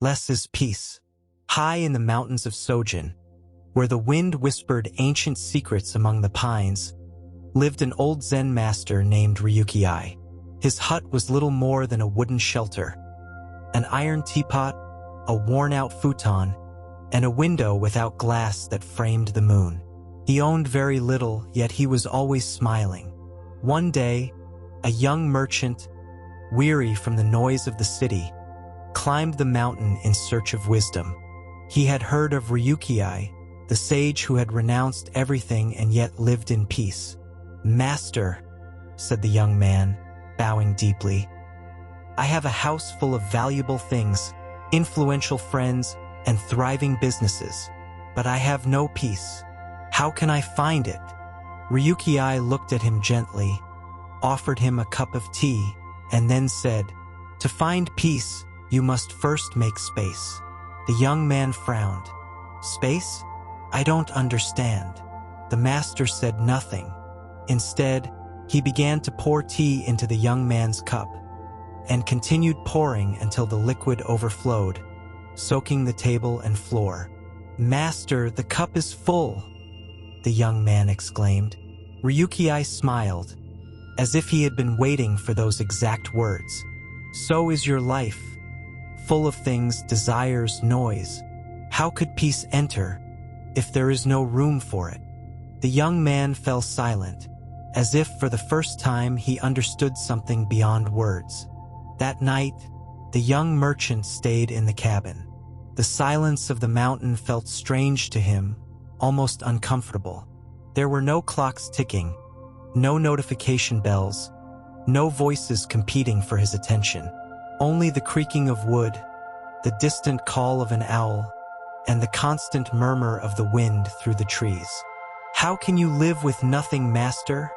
less is peace. High in the mountains of Sojin, where the wind whispered ancient secrets among the pines, lived an old Zen master named Ryukiai. His hut was little more than a wooden shelter, an iron teapot, a worn-out futon, and a window without glass that framed the moon. He owned very little, yet he was always smiling. One day, a young merchant, weary from the noise of the city, climbed the mountain in search of wisdom. He had heard of Ryukiai, the sage who had renounced everything and yet lived in peace. "Master," said the young man, bowing deeply, "I have a house full of valuable things, influential friends, and thriving businesses, but I have no peace. How can I find it?" Ryukiai looked at him gently, offered him a cup of tea, and then said, "To find peace, you must first make space." The young man frowned. "Space? I don't understand." The master said nothing. Instead, he began to pour tea into the young man's cup, and continued pouring until the liquid overflowed, soaking the table and floor. "Master, the cup is full," the young man exclaimed. Ryukiai smiled, as if he had been waiting for those exact words. "So is your life, full of things, desires, noise. How could peace enter if there is no room for it?" The young man fell silent, as if for the first time he understood something beyond words. That night, the young merchant stayed in the cabin. The silence of the mountain felt strange to him, almost uncomfortable. There were no clocks ticking, no notification bells, no voices competing for his attention. Only the creaking of wood, the distant call of an owl, and the constant murmur of the wind through the trees. "How can you live with nothing, master?"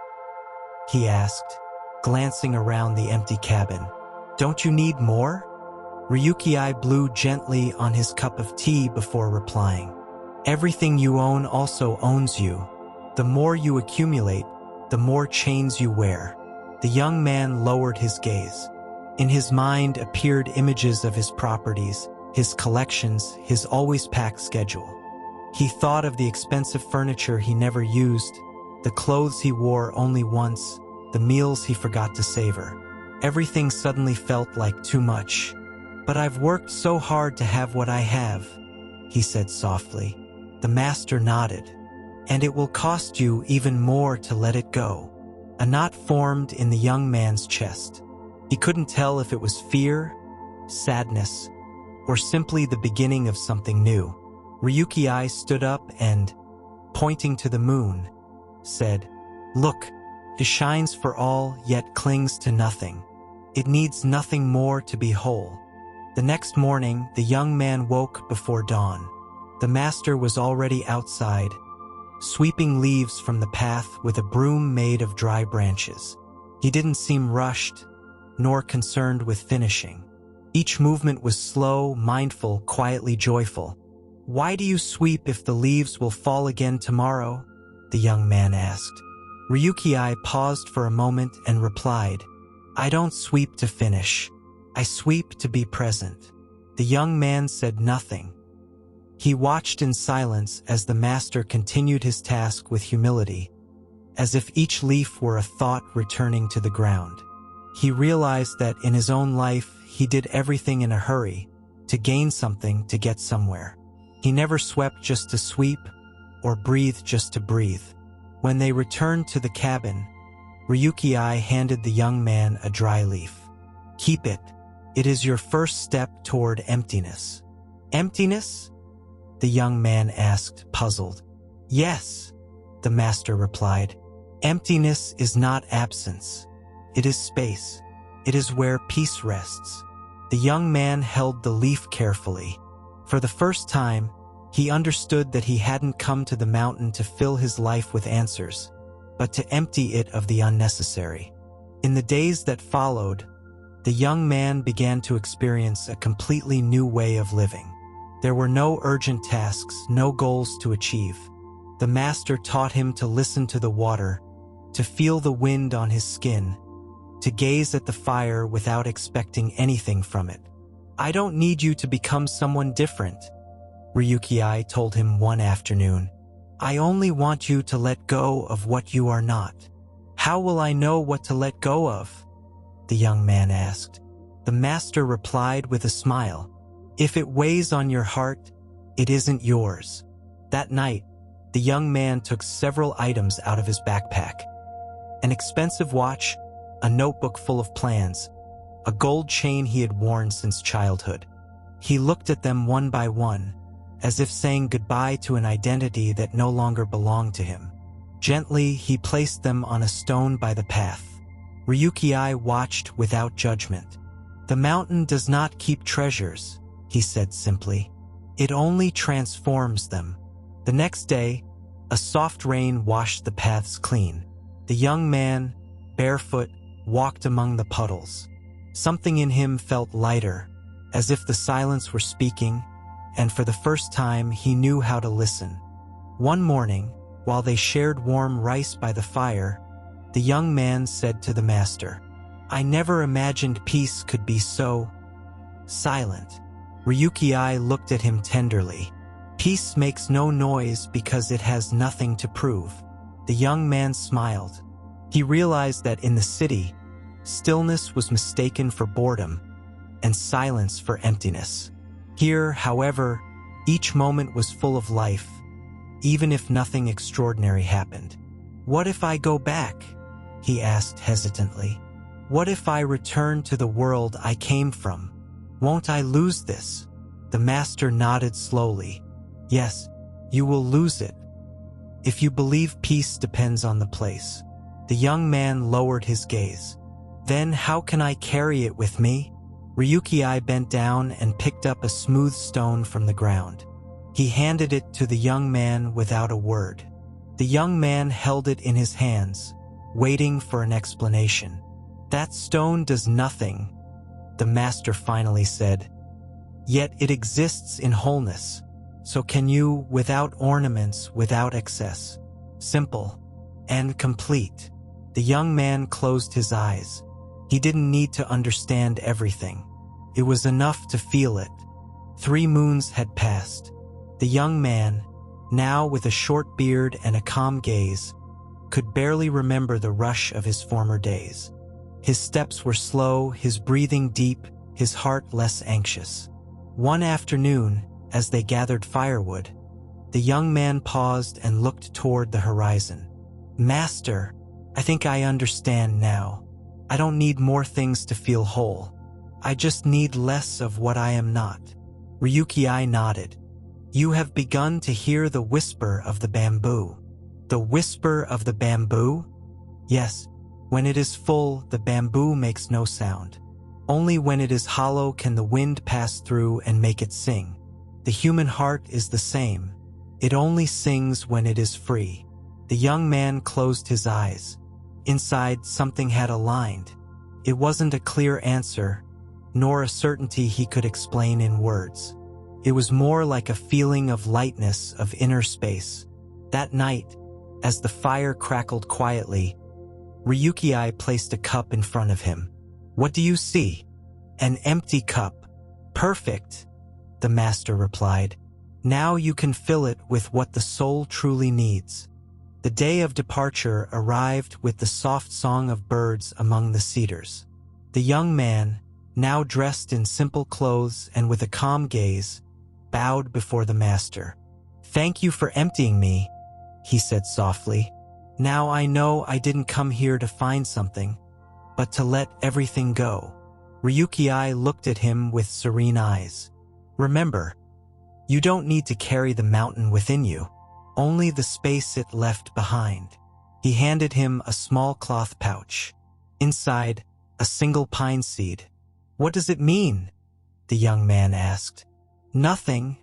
he asked, glancing around the empty cabin. "Don't you need more?" Ryukiai blew gently on his cup of tea before replying. "Everything you own also owns you. The more you accumulate, the more chains you wear." The young man lowered his gaze. In his mind appeared images of his properties, his collections, his always packed schedule. He thought of the expensive furniture he never used, the clothes he wore only once, the meals he forgot to savor. Everything suddenly felt like too much. "But I've worked so hard to have what I have," he said softly. The master nodded. "And it will cost you even more to let it go." A knot formed in the young man's chest. He couldn't tell if it was fear, sadness, or simply the beginning of something new. Ryukiai stood up and, pointing to the moon, said, "Look, it shines for all, yet clings to nothing. It needs nothing more to be whole." The next morning, the young man woke before dawn. The master was already outside, sweeping leaves from the path with a broom made of dry branches. He didn't seem rushed, nor concerned with finishing. Each movement was slow, mindful, quietly joyful. "Why do you sweep if the leaves will fall again tomorrow?" the young man asked. Ryukiai paused for a moment and replied, "I don't sweep to finish. I sweep to be present." The young man said nothing. He watched in silence as the master continued his task with humility, as if each leaf were a thought returning to the ground. He realized that in his own life, he did everything in a hurry, to gain something, to get somewhere. He never swept just to sweep, or breathed just to breathe. When they returned to the cabin, Ryukiai handed the young man a dry leaf. "Keep it. It is your first step toward emptiness." "Emptiness?" the young man asked, puzzled. "Yes," the master replied. "Emptiness is not absence. It is space. It is where peace rests." The young man held the leaf carefully. For the first time, he understood that he hadn't come to the mountain to fill his life with answers, but to empty it of the unnecessary. In the days that followed, the young man began to experience a completely new way of living. There were no urgent tasks, no goals to achieve. The master taught him to listen to the water, to feel the wind on his skin, to gaze at the fire without expecting anything from it. I don't need you to become someone different, Ryuki told him one afternoon. I only want you to let go of what you are not. How will I know what to let go of? The young man asked. The master replied with a smile. If it weighs on your heart, it isn't yours. That night, the young man took several items out of his backpack. An expensive watch, a notebook full of plans, a gold chain he had worn since childhood. He looked at them one by one, as if saying goodbye to an identity that no longer belonged to him. Gently, he placed them on a stone by the path. Ryuki watched without judgment. The mountain does not keep treasures, he said simply. It only transforms them. The next day, a soft rain washed the paths clean. The young man, barefoot, walked among the puddles. Something in him felt lighter, as if the silence were speaking, and for the first time he knew how to listen. One morning, while they shared warm rice by the fire, the young man said to the master, I never imagined peace could be so silent. Ryuki looked at him tenderly. Peace makes no noise because it has nothing to prove. The young man smiled. He realized that in the city, stillness was mistaken for boredom, and silence for emptiness. Here, however, each moment was full of life, even if nothing extraordinary happened. What if I go back? He asked hesitantly. What if I return to the world I came from? Won't I lose this? The master nodded slowly. Yes, you will lose it. If you believe peace depends on the place. The young man lowered his gaze. Then how can I carry it with me? Ryuki bent down and picked up a smooth stone from the ground. He handed it to the young man without a word. The young man held it in his hands, waiting for an explanation. That stone does nothing, the master finally said. Yet it exists in wholeness. So can you, without ornaments, without excess. Simple and complete. The young man closed his eyes. He didn't need to understand everything. It was enough to feel it. 3 moons had passed. The young man, now with a short beard and a calm gaze, could barely remember the rush of his former days. His steps were slow, his breathing deep, his heart less anxious. One afternoon, as they gathered firewood, the young man paused and looked toward the horizon. Master, I think I understand now. I don't need more things to feel whole. I just need less of what I am not. Ryuki nodded. You have begun to hear the whisper of the bamboo. The whisper of the bamboo? Yes, when it is full, the bamboo makes no sound. Only when it is hollow can the wind pass through and make it sing. The human heart is the same. It only sings when it is free. The young man closed his eyes. Inside, something had aligned. It wasn't a clear answer, nor a certainty he could explain in words. It was more like a feeling of lightness, of inner space. That night, as the fire crackled quietly, Ryuki placed a cup in front of him. What do you see? An empty cup. Perfect, the master replied. Now you can fill it with what the soul truly needs. The day of departure arrived with the soft song of birds among the cedars. The young man, now dressed in simple clothes and with a calm gaze, bowed before the master. Thank you for emptying me, he said softly. Now I know I didn't come here to find something, but to let everything go. Ryuki looked at him with serene eyes. Remember, you don't need to carry the mountain within you, only the space it left behind. He handed him a small cloth pouch. Inside, a single pine seed. What does it mean? The young man asked. Nothing,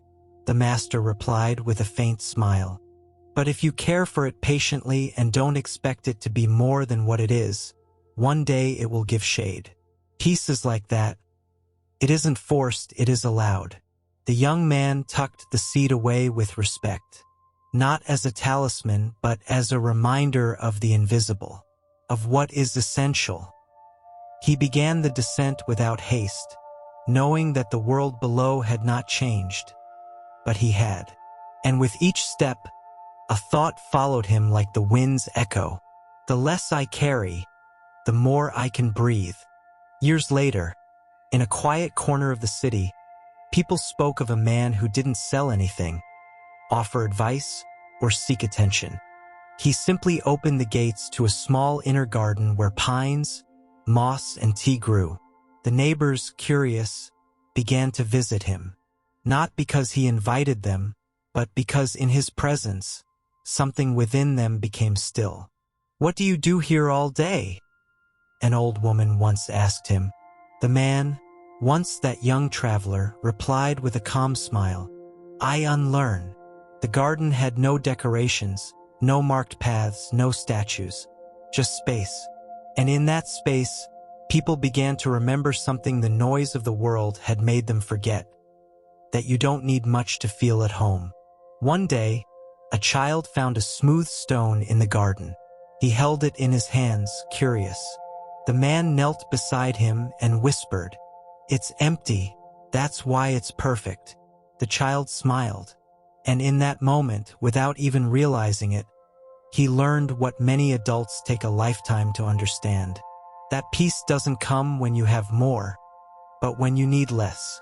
the master replied with a faint smile. But if you care for it patiently and don't expect it to be more than what it is, one day it will give shade. Peace is like that. It isn't forced, it is allowed. The young man tucked the seed away with respect, not as a talisman, but as a reminder of the invisible, of what is essential. He began the descent without haste, knowing that the world below had not changed, but he had. And with each step, a thought followed him like the wind's echo. The less I carry, the more I can breathe. Years later, in a quiet corner of the city, people spoke of a man who didn't sell anything, offer advice, or seek attention. He simply opened the gates to a small inner garden where pines, moss, and tea grew. The neighbors, curious, began to visit him, not because he invited them, but because in his presence, something within them became still. "What do you do here all day?" an old woman once asked him. The man, once that young traveler, replied with a calm smile, "I unlearn." The garden had no decorations, no marked paths, no statues, just space. And in that space, people began to remember something the noise of the world had made them forget, that you don't need much to feel at home. One day, a child found a smooth stone in the garden. He held it in his hands, curious. The man knelt beside him and whispered, "It's empty, that's why it's perfect." The child smiled, and in that moment, without even realizing it, he learned what many adults take a lifetime to understand. That peace doesn't come when you have more, but when you need less.